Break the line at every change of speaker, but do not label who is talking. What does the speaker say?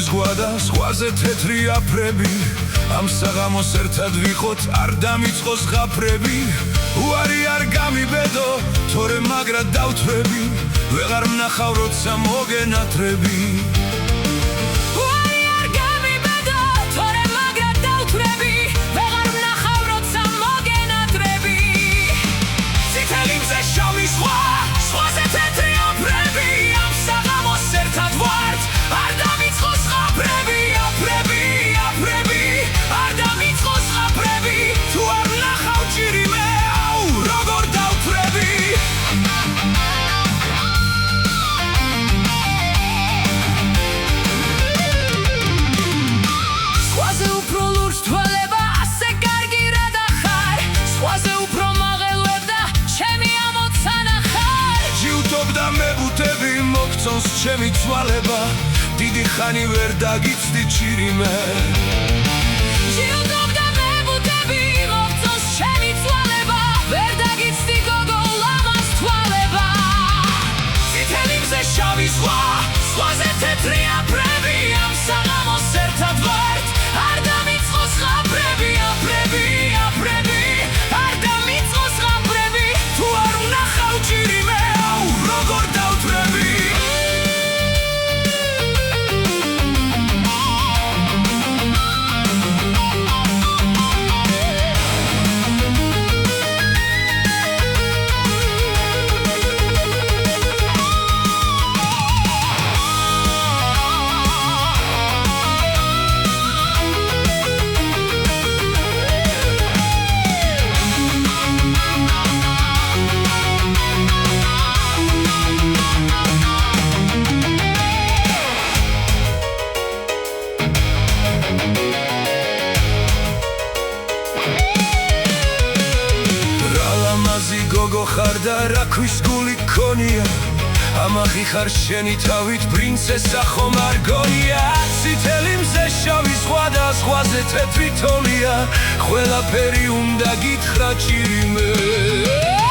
ზღვა და ზღვაზე თეთრი აფრები ამ საღამოს ერთად ვიყოთ არ დამიწყოს ღაფრები უარი არ გამიბედო თორე მაგრად დავთვრები ვეღარ ვნახავ როცა მოგენათრები მოგწონს ჩემი ცვალება დიდი ხანი ვერ დაგიცდი ჭირიმე ჯიუტობდა მებუთები მოგწონს ჩემი ცვალება ვერ დაგიცდი გოგო ლამაზ თვალება წითელი მზე შავი ზღვა ზღვაზე თეთრი აფრები ამ საღამოს ერთად ვართ არ დამიწყოს ღაფრები აფრები აფრები არ დამიწყოს ღაფრები თუ არ ვნახავ ჭირიმე როგორ დავთვრები გოგო ხარ და რა ქვის გული ქონია ამაღი ხარ შენი თავით პრინცესა ხომ არ გონია წითელი მზე შავი ზღვა და ზღვაზე თეთრი თოვლია ყველაფერი უნდა გითხრა ჭირიმე